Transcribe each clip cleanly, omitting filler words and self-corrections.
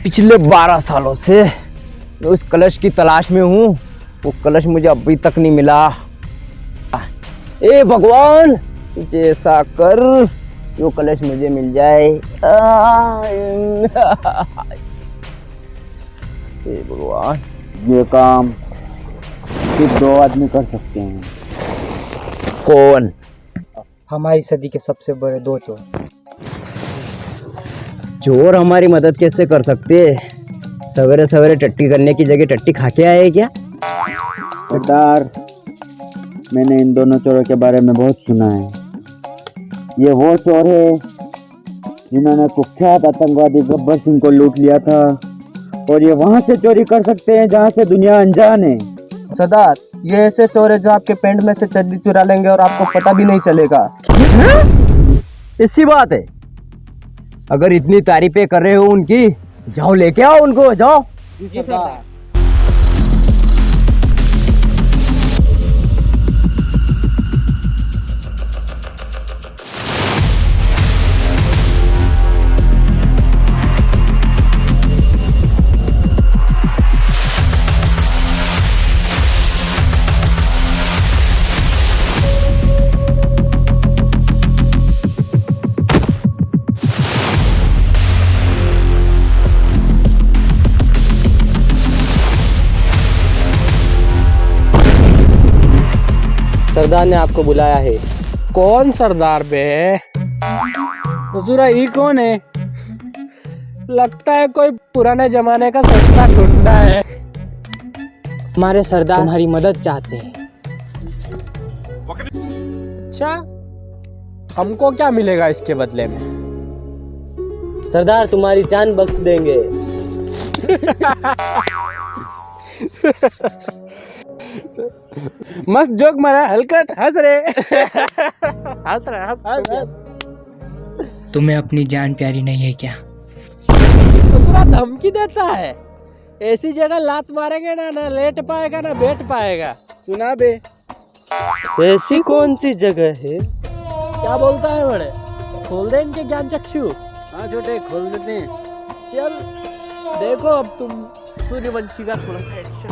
पिछले 12 सालों से मैं उस कलश की तलाश में हूँ। वो कलश मुझे अभी तक नहीं मिला। ए भगवान, कुछ ऐसा कर वो कलश मुझे मिल जाए। ए भगवान, ये काम सिर्फ 2 आदमी कर सकते हैं। कौन? हमारी सदी के सबसे बड़े 2 चोर। चोर हमारी मदद कैसे कर सकते? सवेरे सवेरे टट्टी करने की जगह टट्टी खा के आए क्या? सरदार, मैंने इन दोनों चोरों के बारे में बहुत सुना है। ये वो चोर है जिन्होंने कुख्यात आतंकवादी गब्बर सिंह को लूट लिया था, और ये वहां से चोरी कर सकते हैं जहां से दुनिया अनजान है। सरदार, ये ऐसे चोर है जो आपके पेंट में से चड्डी चुरा लेंगे और आपको पता भी नहीं चलेगा। ऐसी बात है? अगर इतनी तारीफें कर रहे हो उनकी, जाओ लेके आओ उनको, जाओ। जी सरदार। सरदार ने आपको बुलाया है। कौन सरदार बे? ससुरा ये कौन है? लगता है कोई पुराने जमाने का सस्ता गुंडा है। हमारे सरदार तुम्हारी मदद चाहते हैं। अच्छा, हमको क्या मिलेगा इसके बदले में? सरदार तुम्हारी जान बख्श देंगे। मस्त जोक मारा, हलकट हंस रहे। हंस रहे। तुम्हें अपनी जान प्यारी नहीं है क्या? तो पूरा धमकी देता है। ऐसी जगह लात मारेंगे ना लेट पाएगा ना बैठ पाएगा। सुना बे, ऐसी कौन सी जगह है? क्या बोलता है बड़े? खोल दे इनके ज्ञान चक्षु। हाँ छोटे, खोल देते हैं। चल देखो अब तुम सूर्यवंशी का थोड़ा सा एक्शन।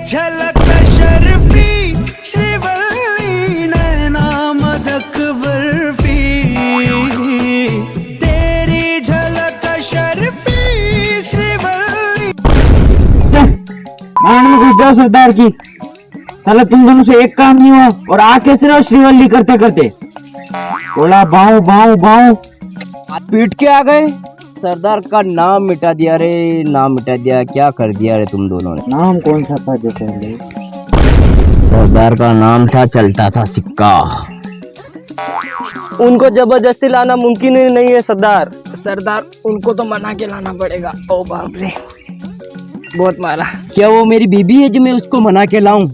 झलक शर्फी श्रीवल्ली नैना मदक बर्फी, तेरी झलक शर्फी श्रीवल्ली। मांड में घुस जाओ सरदार की। साला तुम दोनों से एक काम नहीं हुआ और आके सिर्फ श्रीवल्ली करते करते बोला बाऊ बाऊ बाऊ। पीट के आ गए। सरदार का नाम मिटा दिया रे, नाम मिटा दिया। क्या कर दिया रे तुम दोनों ने? नाम कौन सा था जो पहले? सरदार का नाम था चलता था सिक्का। उनको जबरदस्ती लाना मुमकिन ही नहीं है सरदार। सरदार, उनको तो मना के लाना पड़ेगा। ओ बाप रे, बहुत मारा। क्या वो मेरी बीबी है जो मैं उसको मना के लाऊं?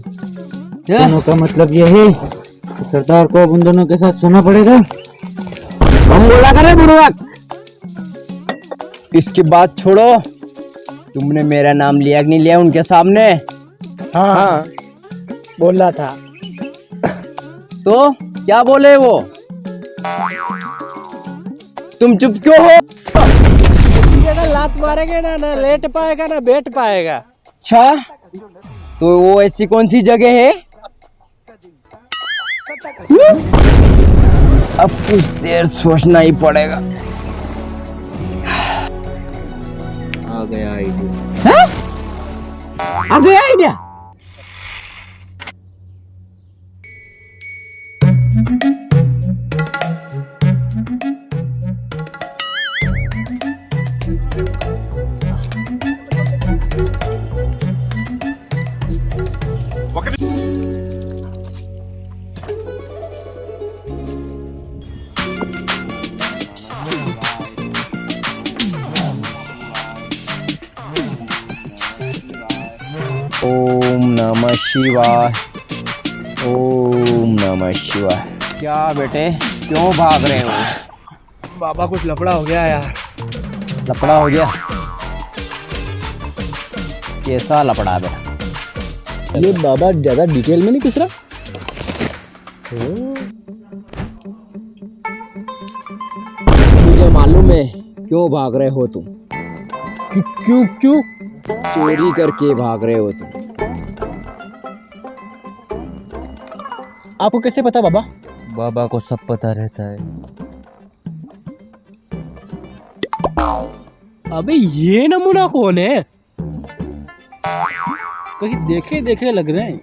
दोनों का मतलब ये है कि सरदार को अब उन दोनों के साथ सोना पड़ेगा। हम बोला करे बुड़वक। इसकी बात छोड़ो, तुमने मेरा नाम लिया कि नहीं लिया उनके सामने? हाँ, बोला था। तो क्या बोले वो? तुम चुप क्यों हो? जगह लात मारेंगे ना लेट पाएगा ना बैठ पाएगा। अच्छा, तो वो ऐसी कौन सी जगह है? अब कुछ देर सोचना ही पड़ेगा। आ गया आइडिया। आ गया आइडिया? नमः शिवाय, ओम नमः शिवाय। क्या बेटे, क्यों भाग रहे हो? बाबा कुछ लफड़ा हो गया यार। लफड़ा हो गया? कैसा लफड़ा बेटा? ये बाबा ज्यादा डिटेल में नहीं कुछ रहा। मुझे मालूम है क्यों भाग रहे हो तुम। क्यों क्यों? चोरी करके भाग रहे हो तुम। आपको कैसे पता बाबा? बाबा को सब पता रहता है। अबे ये नमूना कौन है? कहीं देखे देखे लग रहे हैं।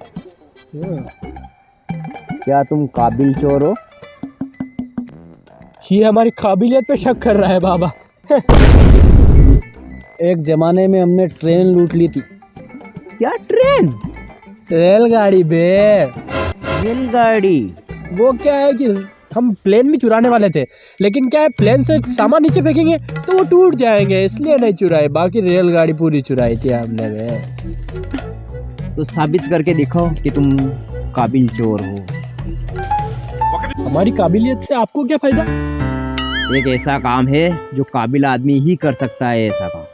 क्या तुम काबिल चोर हो? ये हमारी काबिलियत पे शक कर रहा है बाबा। एक जमाने में हमने ट्रेन लूट ली थी। क्या ट्रेन? रेलगाड़ी बे। रेलगाड़ी? वो क्या है कि हम प्लेन भी चुराने वाले थे, लेकिन क्या है प्लेन से सामान नीचे फेंकेंगे तो वो टूट जाएंगे, इसलिए नहीं चुराए। बाकी रेलगाड़ी पूरी चुराई थी हमने बे। तो साबित करके दिखाओ कि तुम काबिल चोर हो। हमारी काबिलियत से आपको क्या फायदा? एक ऐसा काम है जो काबिल आदमी ही कर सकता है। ऐसा काम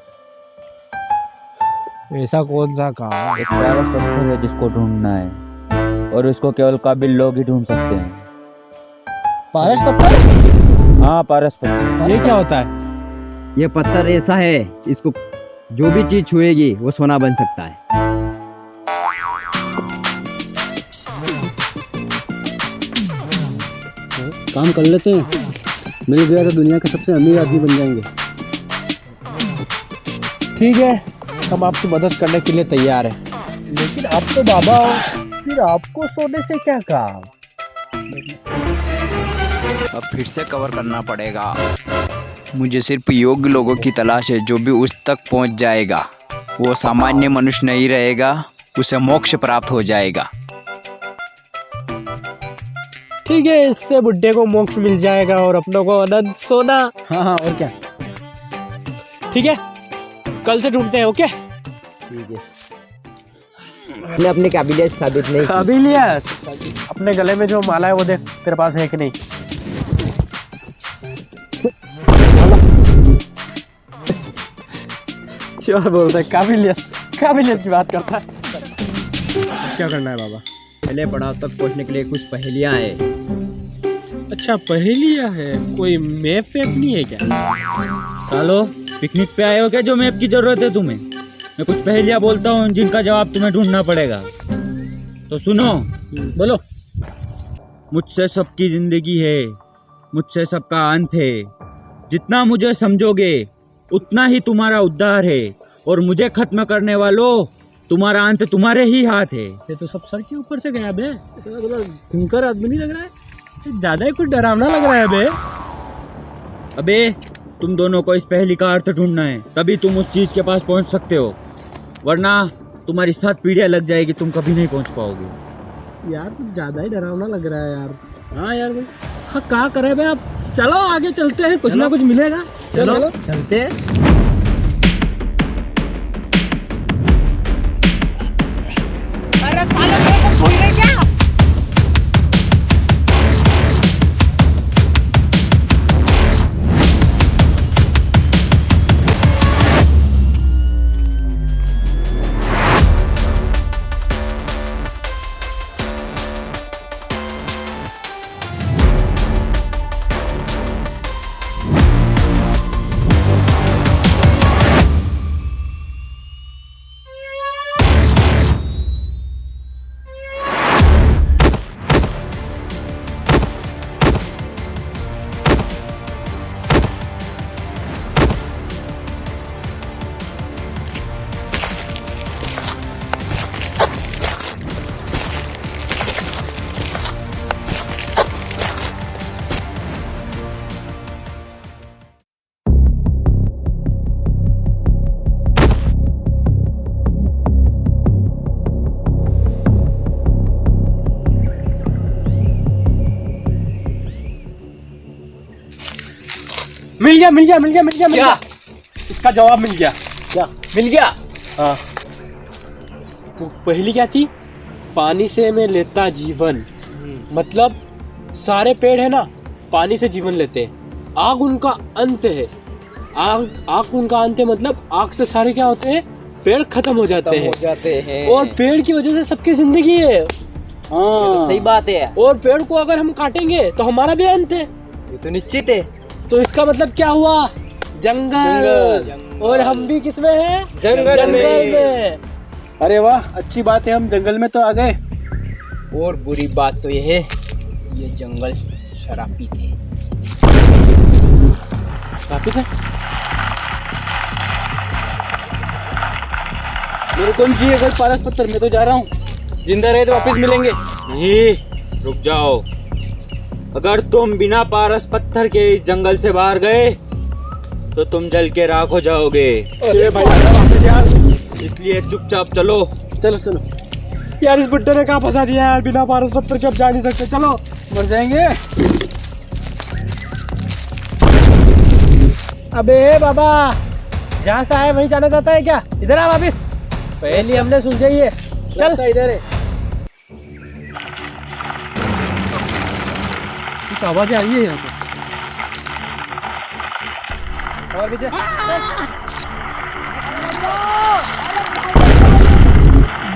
ऐसा कौन सा काम? एक पारस पत्थर है जिसको ढूंढना है, और उसको केवल काबिल लोग ही ढूंढ सकते हैं। पारस पत्थर? हाँ, पारस पत्थर। ये क्या होता है? ये पत्थर ऐसा है, इसको जो भी चीज छुएगी वो सोना बन सकता है। काम कर लेते हैं, मिल गया तो दुनिया के सबसे अमीर आदमी बन जाएंगे। ठीक है, हम आपकी मदद करने के लिए तैयार हैं, लेकिन आप तो बाबा हो, फिर आपको सोने से क्या काम? अब फिर से कवर करना पड़ेगा। मुझे सिर्फ योग्य लोगों की तलाश है, जो भी उस तक पहुंच जाएगा वो सामान्य मनुष्य नहीं रहेगा, उसे मोक्ष प्राप्त हो जाएगा। ठीक है, इससे बुड्ढे को मोक्ष मिल जाएगा और अपनों को अनंत सोना। हाँ हाँ, और क्या। ठीक है, कल से ढूंढते हैं। ओके, ठीक है। मैंने अपनी काबिलियत साबित नहीं की। काबिलियत? अपने गले में जो माला है वो देख, तेरे पास है कि नहीं? चोर बोलता है काबिलियत, काबिलियत की बात करता है। क्या करना है बाबा? पहले पड़ाव तक पहुंचने के लिए कुछ पहेलियां हैं। अच्छा, पहेलियां है? कोई मैप वैप नहीं है क्या? सालो, पिकनिक पे आए हो क्या जो मैप की जरूरत है तुम्हें? मैं कुछ पहेलियां बोलता हूँ जिनका जवाब तुम्हें ढूंढना पड़ेगा, तो सुनो। बोलो। मुझसे सबकी जिंदगी है, मुझसे सबका अंत है। जितना मुझे समझोगे उतना ही तुम्हारा उद्धार है, और मुझे खत्म करने वालों, तुम्हारा अंत तुम्हारे ही हाथ है। ये तो सब सर के ऊपर से गया बे। ऐसा थोड़ा खुंकर आदमी नहीं लग रहा है? ये ज्यादा ही कुछ डरावना लग रहा है बे। अबे, तुम दोनों को इस पहेली का अर्थ ढूंढना है, तभी तुम उस चीज के पास पहुंच सकते हो, वरना तुम्हारी 7 पीढ़ियां लग जाएगी, तुम कभी नहीं पहुंच पाओगे। यार कुछ ज्यादा ही डरावना लग रहा है यार। हाँ यार भाई, हाँ क्या करे बे? आप चलो आगे चलते हैं, कुछ ना कुछ मिलेगा। चलो चलते हैं। मिल गया, मिल गया, मिल गया, मिल गया, मिल गया। इसका जवाब मिल गया। क्या मिल गया? हाँ, वो पहली क्या थी? पानी से मैं लेता जीवन, मतलब सारे पेड़ है ना पानी से जीवन लेते हैं। आग उनका अंत है, आग उनका अंत है, मतलब आग से सारे क्या होते हैं, पेड़ खत्म हो जाते हैं। और पेड़ की वजह से सबकी जिंदगी है। तो सही बात है। और पेड़ को अगर हम काटेंगे तो हमारा भी अंत है, ये तो निश्चित है। तो इसका मतलब क्या हुआ, जंगल। और हम भी किसमें हैं, जंगल में। अरे वाह, अच्छी बात है, हम जंगल में तो आ गए। और बुरी बात तो ये है, ये जंगल शराबी थे। वापिस है? मेरे को नहीं चाहिए कोई पारस पत्थर, मैं तो जा रहा हूँ। जिंदा रहे तो वापस मिलेंगे। नहीं, रुक जाओ। अगर तुम बिना पारस पत्थर के इस जंगल से बाहर गए तो तुम जल के राख हो जाओगे। अरे भाई वापस यार, इसलिए चुपचाप चलो। चलो चलो। यार इस बुड्ढे ने कहाँ फंसा दिया यार, बिना पारस पत्थर के अब जा नहीं सकते। चलो मर जाएंगे। अबे बाबा, जहाँ से आए वहीं जाना चाहता है क्या? इधर आ वापिस, पहले हमने सुलझाई है। चल इधर है। कुछ आवाजें आ रही है यहाँ पे। और पीछे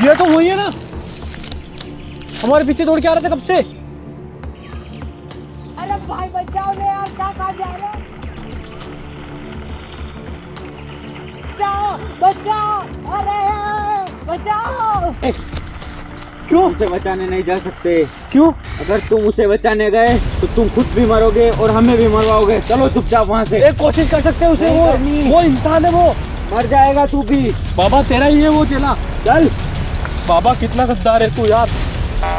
ये तो वही है ना, हमारे पीछे दौड़ के आ रहे थे कब से। अरे भाई बचाओ ने यार, कहाँ जा रहे हो? बचाओ बचाओ, अरे बचाओ। क्यों उसे बचाने नहीं जा सकते? क्यों? अगर तुम उसे बचाने गए तो तुम खुद भी मरोगे और हमें भी मरवाओगे। चलो चुपचाप वहाँ से। एक कोशिश कर सकते हैं उसे, नहीं करनी। वो इंसान है, वो मर जाएगा तू भी। बाबा तेरा ही है वो चेला। चल बाबा, कितना गद्दार है तू यार।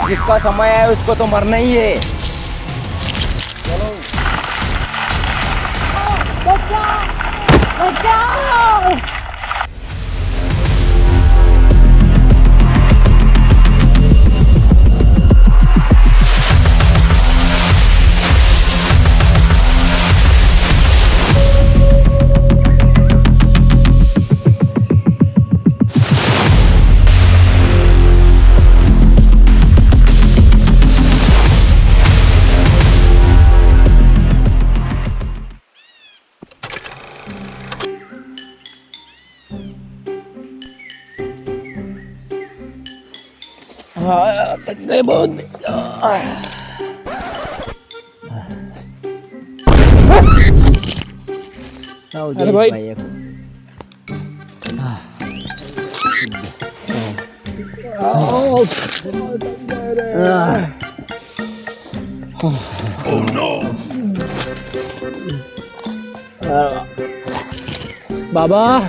जिसका समय है उसको तो मरना ही है। बचाओ बचाओ। हाँ, थक गए बहुत। अरे भाई, बाबा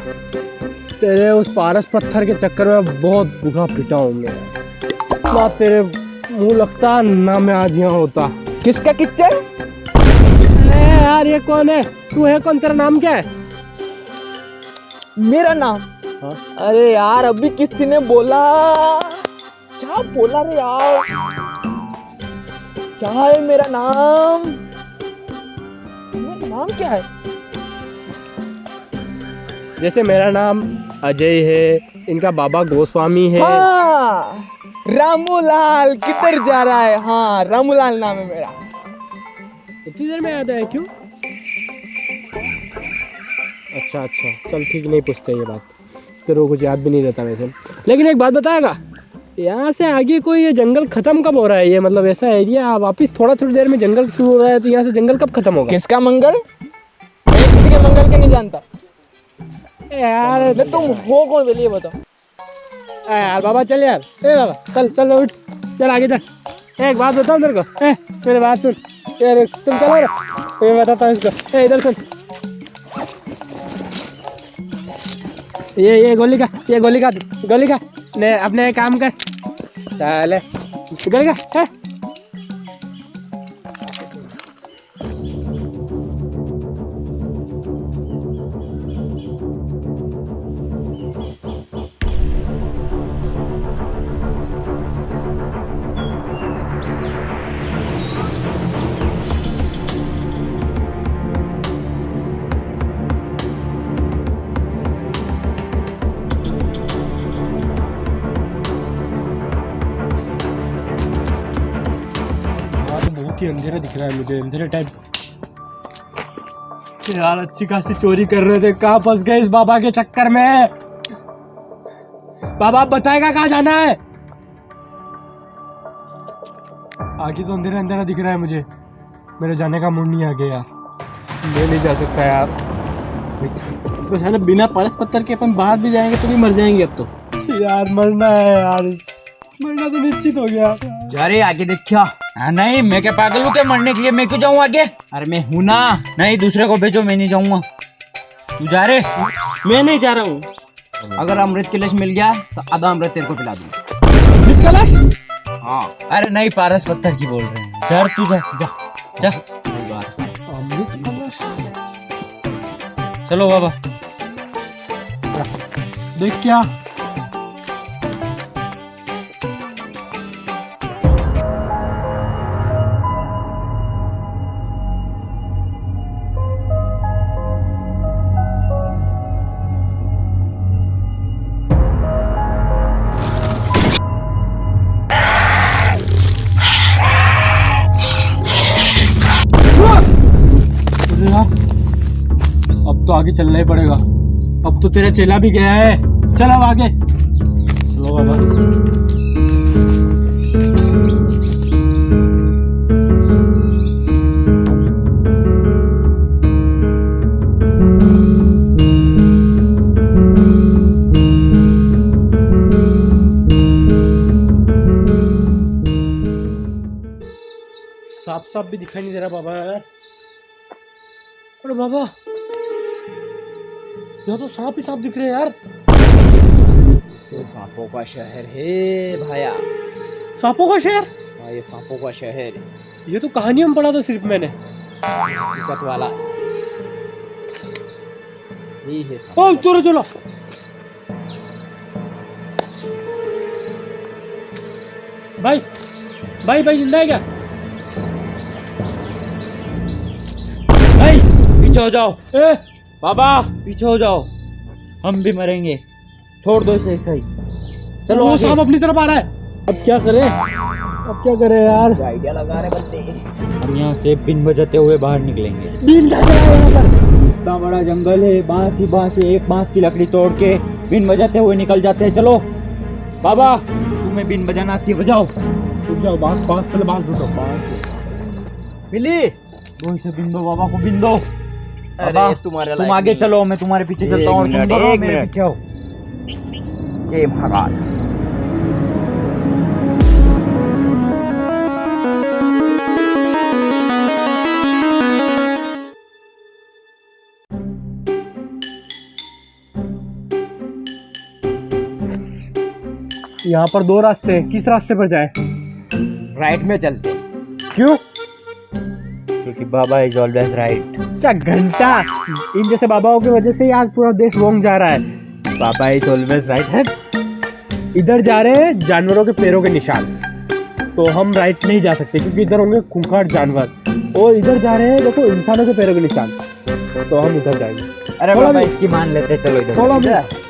तेरे उस पारस पत्थर के चक्कर में बहुत भूखा पिटा हूँ मैं। ना तेरे मुंह लगता ना मैं आज यहाँ होता। किसका किच्चर? यार ये कौन है? तू है कौन? तेरा नाम क्या है? मेरा नाम? हाँ? अरे यार अभी किसी ने बोला, क्या बोला रे यार, क्या है मेरा नाम? मेरा नाम क्या है? जैसे मेरा नाम अजय है, इनका बाबा गोस्वामी है। हाँ, रामूलाल किधर जा रहा है? हाँ, रामूलाल नाम है मेरा। इतनी देर में आता है क्यों? अच्छा चल ठीक, नहीं पूछते ये बात, तेरे को कुछ याद भी नहीं रहता वैसे। लेकिन एक बात बताएगा, यहाँ से आगे कोई ये जंगल खत्म कब हो रहा है? ये मतलब ऐसा एरिया वापिस थोड़ी देर में जंगल शुरू हो रहा है, तो यहाँ से जंगल कब खत्म होगा? किसका मंगल? मैं किसी के मंगल के नहीं जानता यार। मैं, तुम हो कौन पहले ये बताओ। यार बाबा चल यार, ए बाबा चल उठ, चल आगे चल। एक बात बताऊँ तेरे को, मेरी बात सुन यार, तुम चलो रे, मैं बताता हूँ इसको। इधर सुन, ये गोली का ने अपने काम कर, चले गोली का। बाकी अंधेरा दिख रहा है मुझे, अंधेरे टाइप। यार अच्छी खासी चोरी कर रहे थे, कहाँ फंस गए इस बाबा के चक्कर में। बाबा आप बताएगा कहाँ जाना है? आगे तो अंधेरा अंधेरा दिख रहा है मुझे, मेरे जाने का मूड नहीं आ गया यार, मैं नहीं जा सकता यार। बस है ना, बिना परस पत्थर के अपन बाहर भी जाएंगे तो भी मर जाएंगे अब तो। यार मरना है यार, मरना तो निश्चित हो गया। जा रे आगे देख क्या। नहीं, मैं क्या पागल हूँ क्या मरने के लिए? मैं क्यों जाऊँ आगे? अरे मैं हूं ना। नहीं, दूसरे को भेजो, मैं नहीं जाऊंगा। तू जा रे? मैं नहीं जा रहा हूँ। अगर अमृत कलश मिल गया तो आधा अमृत तेरे को पिला दूंगा। अमृत कलश? हाँ अरे नहीं, पारस पत्थर की बोल रहे हैं। जा तू, जा जा जा। सही बात है। अमृत कलश? चलो बाबा। देख क्या अब तो आगे चलना ही पड़ेगा, अब तो तेरा चेला भी गया है। चल अब आगे। लो बाबा। साफ साफ भी दिखाई नहीं दे रहा बाबा यार। अरे बाबा, यहाँ तो सांप ही सांप दिख रहे हैं यार। ये सांपों का शहर है भाया। सांपों का शहर? हाँ ये सांपों का शहर है। ये तो कहानियों में पढ़ा था सिर्फ मैंने। हकीकत वाला यही है सांप। ओ चलो चलो। भाई भाई भाई जिंदा है क्या? भाई पीछे हो जाओ ए बाबा, पीछे हो जाओ, हम भी मरेंगे। छोड़ दो इसे ऐसा ही। चलो वो आगे। सांप अपनी तरफ आ रहा है। अब क्या करें, अब क्या करें यार? आइडिया लगा रहे बंदे। हम यहाँ से बिन बजाते हुए बाहर निकलेंगे। बीन क्या कर रहा है यहाँ पर? इतना बड़ा जंगल है, बांस ही बांस है, एक बांस की लकड़ी तोड़ के बिन बजाते हुए निकल जाते हैं। चलो बाबा, तुम्हें बिन बजाना आती है, बजाओ। रुक जाओ, बांस बांस पहले बांस ढूंढो। बांस मिली। दो इसे बिन दो, बाबा को बिन दो। अरे बाबा, तुम्हारे तुम आगे चलो, मैं तुम्हारे पीछे चलता हूँ और तुम दोनों मेरे पीछे आओ। जय महाराज। यहाँ पर दो रास्ते हैं, किस रास्ते पर जाए? राइट में चलते। क्यों? क्योंकि बाबा इज ऑलवेज राइट। क्या घंटा, इन जैसे बाबाओं की वजह से ही आज पूरा देश रोंग जा रहा है। बाबा इज ऑलवेज राइट है। इधर जा रहे हैं जानवरों के पैरों के निशान, तो हम राइट नहीं जा सकते क्योंकि इधर होंगे खूंखार जानवर, और इधर जा रहे हैं देखो इंसानों के पैरों के निशान, तो हम इधर जाएंगे। अरे थोड़ा बाबा भी- इसकी मान लेते, चलो इधर। थोड़ा भी-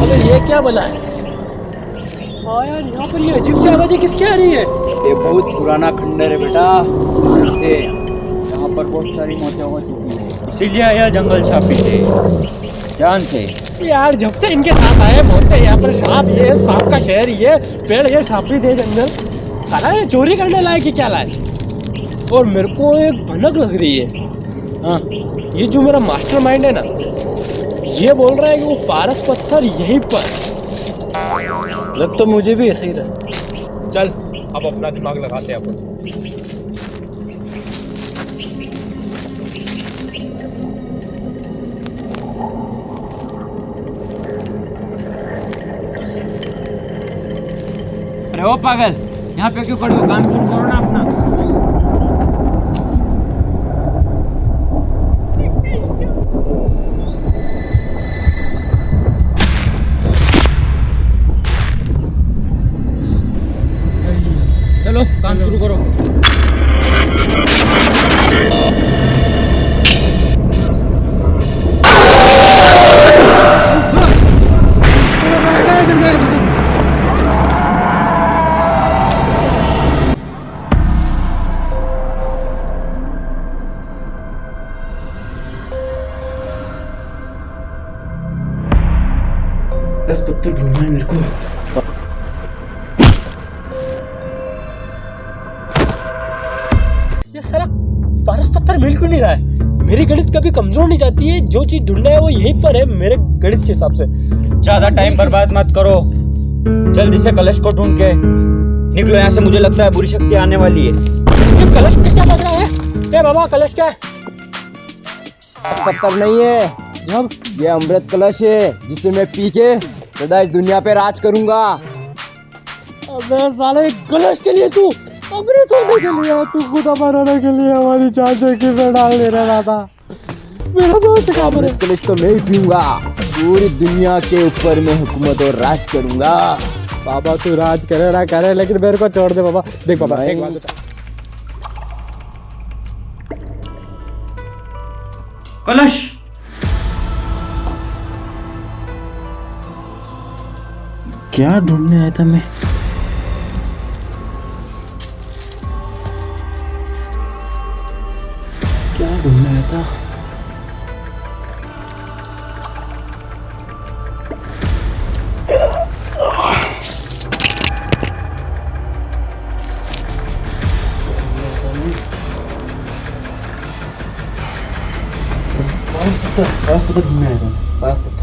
अबे ये क्या बना है? हाँ यार, यहाँ पर ये अजीब सी आवाज़ें किसकी आ रही है? ये बहुत पुराना खंडर है बेटा, ध्यान से। यहाँ पर बहुत सारी मौतें हो चुकी है, इसीलिए यह जंगल शापित है। ध्यान से। यार जब से इनके साथ आए बोलते हैं यहाँ पर सांप, ये सांप का शहर, ये पेड़, ये सांपी थे जंगल। साला ये चोरी करने लाए कि क्या लाए? और मेरे को एक भनक लग रही है। हाँ, ये जो मेरा मास्टरमाइंड है ना, ये बोल रहा है कि वो पारस पत्थर यहीं पर। लग तो मुझे भी ऐसे ही रहा। चल अब अपना दिमाग लगाते हैं अपन। अरे ओ पागल, यहाँ पे क्यों खड़े हो? काम शुरू करो ना अपना। काम शुरू करो। बस पत्थर ढूंढना है मेरे को। ये साला पारस पत्थर मिल क्यों नहीं रहा है? मेरी गणित कभी कमजोर नहीं जाती है। जो चीज ढूंढना है वो यहीं पर है मेरे गणित के हिसाब से। ज्यादा टाइम बर्बाद मत करो, जल्दी से कलश को ढूंढ के निकलो यहाँ से। मुझे लगता है बुरी शक्ति आने वाली है। ये कलश में क्या बज रहा है? ए बाबा कलश क्या है? पत्थर नहीं है, जब ये अमृत कलश है जिसे मैं पी के सदा इस दुनिया पे राज करूंगा। अबे साले कलश के लिए तू अमृत होने के लिए, तू खुद बनाने के लिए हमारी जान जोखिम में डाल दे रहा था। मेरा दोस्त कहाँ पर है? अमृत कलश तो मैं ही पीऊंगा, पूरी दुनिया के ऊपर मैं हुकूमत और राज करूंगा। बाबा तू राज करे ना करे, लेकिन मेरे को छोड़ दे बाबा। देख बाबा एक बात बता। कलश क्या ढूंढने आया था मैं? क्या ढूंढने आया था? पारस पत्थर ढूंढने आया था। पारस पत्थर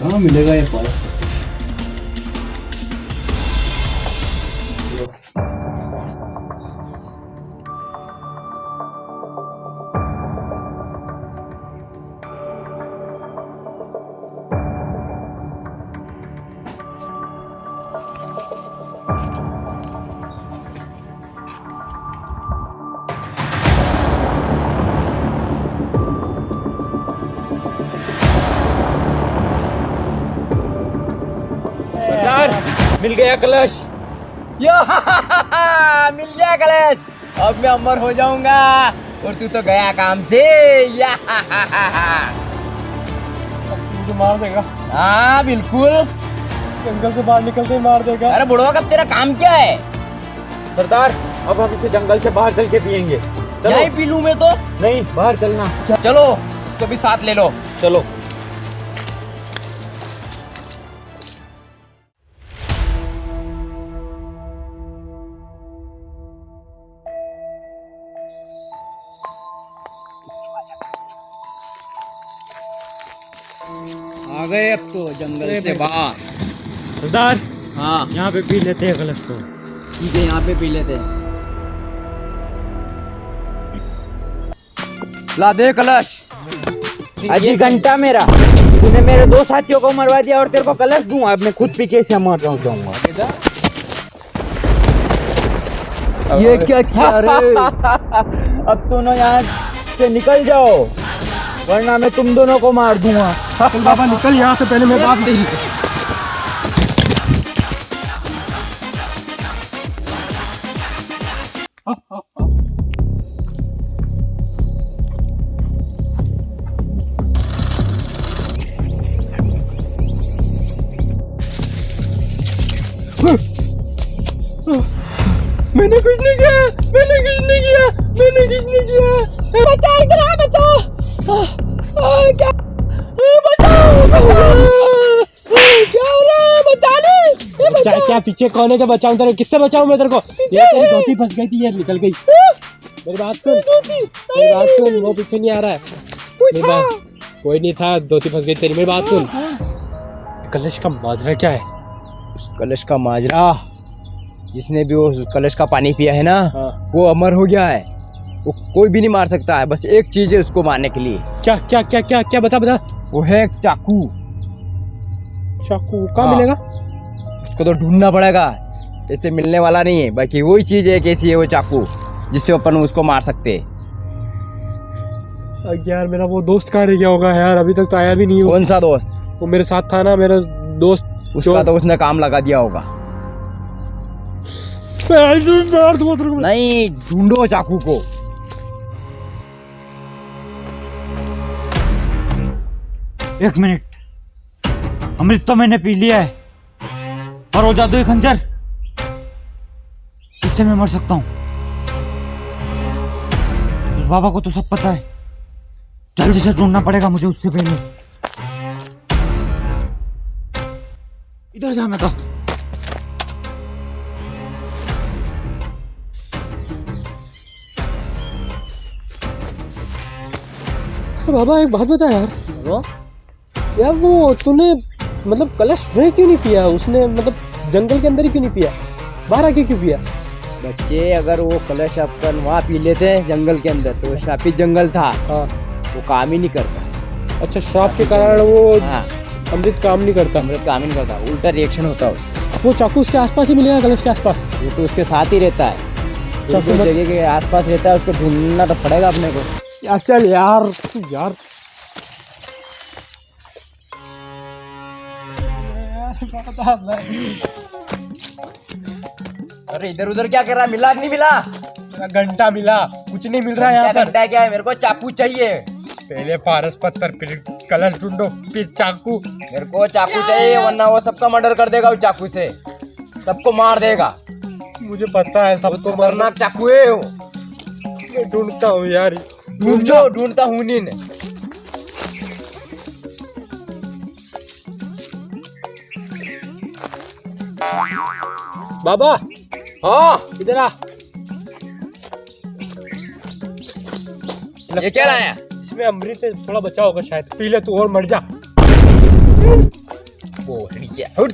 कहाँ मिलेगा ये पारस पत्थर? सरदार मिल गया कलश। मिल गया कलश। अब मैं अमर हो जाऊंगा और तू तो गया काम से। मुझे मार देगा। हाँ बिल्कुल, जंगल से बाहर निकलते ही मार देगा। अरे बुढ़वा कब तेरा काम क्या है? सरदार अब हम इसे जंगल से बाहर चल के पियेंगे। चलो। यही पी लूं मैं तो। नहीं, बाहर चलना। चलो इसको भी साथ ले लो। चलो। आ गए अब तो जंगल से बाहर। सरदार हाँ यहाँ पे पी लेते हैं कलश को। ठीक है, यहाँ पे पी लेते हैं। ला दे कलश। अजी घंटा मेरा, तूने मेरे दो साथियों को मरवा दिया और तेरे को कलश दूं? अब मैं खुद पी के इसे मर जाऊंगा। ये क्या किया रे? अब दोनों यहाँ से निकल जाओ वरना मैं तुम दोनों को मार दूंगा। चल बाबा निकल यहाँ से, पहले मैं बात नहीं। मैंने कुछ नहीं किया, मैंने कुछ नहीं किया, मैंने कुछ नहीं किया। बचाओ, इधर आ, बचाओ। क्या बचाओ, क्या हो रहा है? बचाने बचा। क्या पीछे कौन है जो बचाऊं तेरे? किससे बचाऊं मैं तेरे को? ये तेरी धोती फंस गई थी, ये निकल गई। मेरी बात सुन, मेरी बात सुन। वो पीछे नहीं आ रहा है। मेरी बात, कोई नहीं था, धोती फंस गई तेरी। मेरी बात सुन, कलश का माजरा क्या है? उस कलश का माजरा, जिसने भी वो कलश का पानी पिया है ना, हाँ। वो अमर हो गया है। वो कोई भी नहीं मार सकता है। बस एक चीज है उसको मारने के लिए। क्या क्या क्या क्या क्या? बता बता। वो है एक चाकू। चाकू कहाँ हाँ। मिलेगा? उसको तो ढूंढना पड़ेगा, ऐसे मिलने वाला नहीं है। बाकी वही चीज है, कैसी है वो चाकू जिससे अपन उसको मार सकते हैं। यार मेरा वो दोस्त कहाँ रह गया होगा यार? अभी तक तो आया भी नहीं हो। कौन सा दोस्त? वो मेरे साथ था ना, मेरा दोस्त। उसका तो उसने काम लगा दिया होगा। नहीं, ढूंढो चाकू को। एक मिनट, अमृत तो मैंने पी लिया है, और वो जादुई खंजर, इससे मैं मर सकता हूँ। उस बाबा को तो सब पता है, जल्दी से ढूंढना पड़ेगा मुझे उससे पहले। इधर जाना था। बाबा एक बात बता यार, वो यार वो तूने मतलब कलश में क्यों नहीं पिया? उसने मतलब जंगल के अंदर ही क्यों नहीं पिया? बाहर आके क्यों पिया? बच्चे, अगर वो कलश अपन वहाँ पी लेते जंगल के अंदर तो शापित जंगल था, हाँ। वो काम ही नहीं करता। अच्छा, श्राप के कारण वो हाँ, अमृत काम नहीं करता। अमृत काम ही नहीं करता, उल्टा रिएक्शन होता है उससे। वो चाकू उसके आसपास ही मिलेगा, कलश के आसपास। वो तो उसके साथ ही रहता है, चाकू जो मत- जगह के आसपास रहता है उसको ढूंढना तो पड़ेगा अपने को। यार चल यार, तू यार अरे इधर उधर क्या कर रहा है? मिला कि नहीं मिला? घंटा मिला, कुछ नहीं मिल रहा है यहाँ क्या पर। घंटा क्या है? मेरे को चाकू चाहिए। पहले पारस पत्थर, फिर कलश ढूंढो, फिर चाकू। मेरे को चाकू चाहिए, वरना वो सबका मर्डर कर देगा। उस चाकू से सबको मार देगा। मुझे पता है वो सबको तो मरना। मरना चाकू है वो। मैं ढूंढता हूँ यार। ढूंढता हूँ नहीं। बाबा हाँ, इधर आ। ये क्या लाया? इसमें अमृत थोड़ा बचा होगा शायद, पी ले तू और मर जा। वो नीचे हट।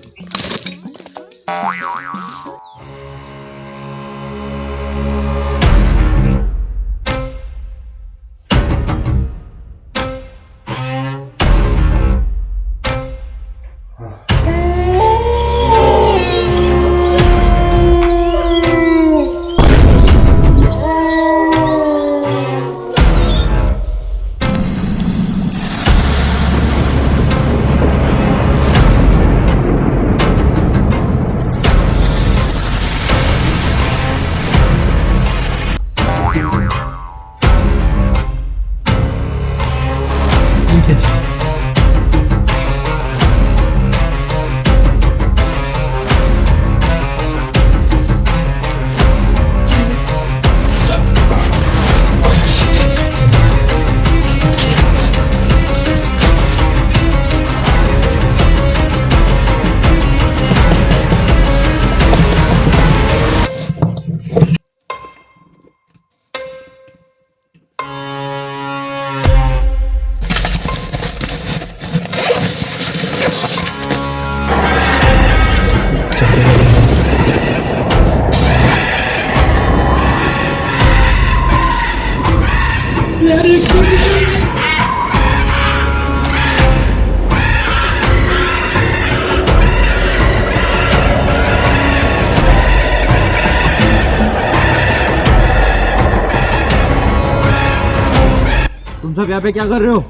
तुम सब यहाँ पे क्या कर रहे हो?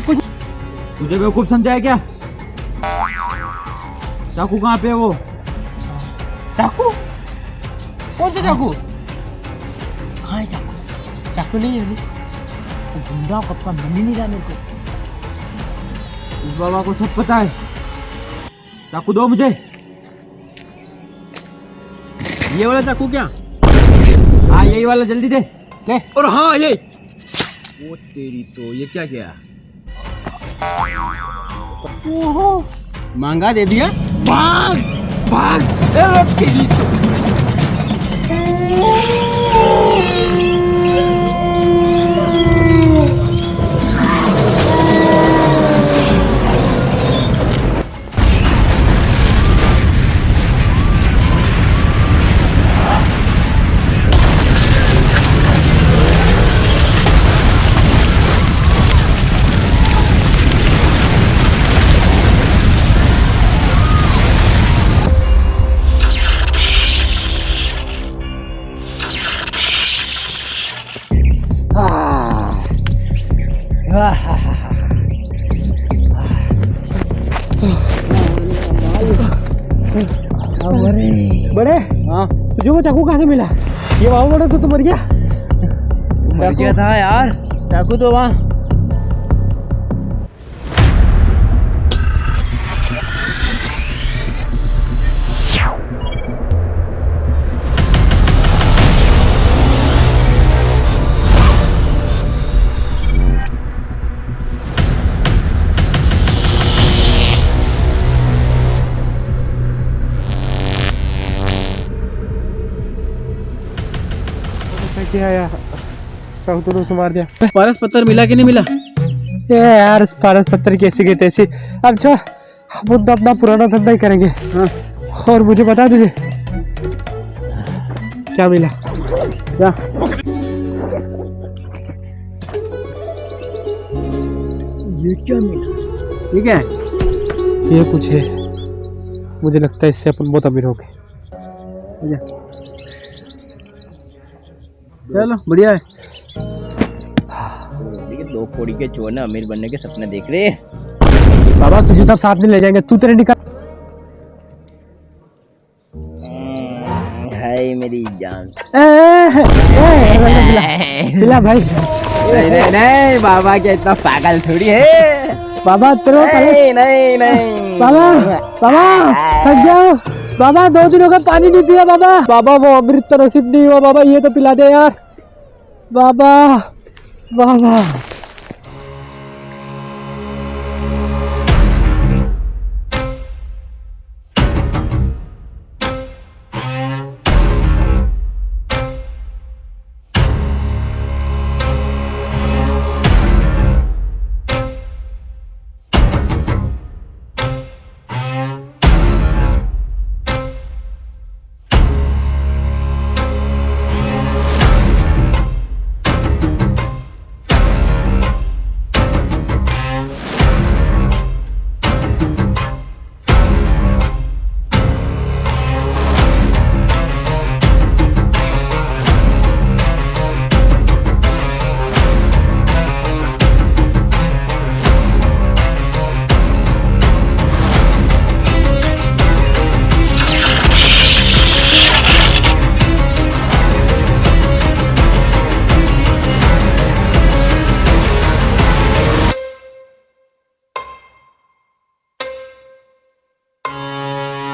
कुछ तुझे बेवकूफ समझा है क्या? चाकू कहाँ पे है वो? चाकू? कौन सा चाकू? हाँ चाकू, चाकू नहीं है। तो ढूंढा कब का, मिल ही नहीं रहा मेरे को। उस बाबा को सब पता है। चाकू दो मुझे। ये वाला चाकू क्या? हाँ यही वाला, जल्दी दे। ले। और हाँ ये वो तेरी तो ये क्या किया? मांगा दे दिया। भाग भाग, अरे तेरी तो। बड़े हाँ तुझे वो चाकू कहाँ से मिला? ये बाबू बड़ा तो मर गया। मर गया था यार, चाकू तो वहाँ। क्या यार, चाकू तो उसे मार दिया। पारस पत्थर मिला कि नहीं मिला? ये यार इस पारस पत्थर की ऐसी की तैसी। अब चल हम तो अपना पुराना धंधा ही करेंगे। हाँ। और मुझे बता तुझे क्या मिला? क्या? ये क्या मिला? ठीक है, ये कुछ है, मुझे लगता है इससे अपन बहुत अमीर हो गए। चलो बढ़िया है। दो कोड़ी के चोर ने अमीर बनने के सपने देख रहे हैं। बाबा तुझे तब साथ में ले जाएंगे, तू तेरे निकाल। हाय मेरी जान। पिला भाई। नहीं बाबा क्या इतना पागल थोड़ी है। बाबा तेरे नहीं बाबा बाबा थक जाओ बाबा, 2 दिनों का पानी नहीं पिया बाबा। बाबा वो अमृत तो नसीब नहीं हुआ बाबा, ये तो पिला दे यार बाबा। बाबा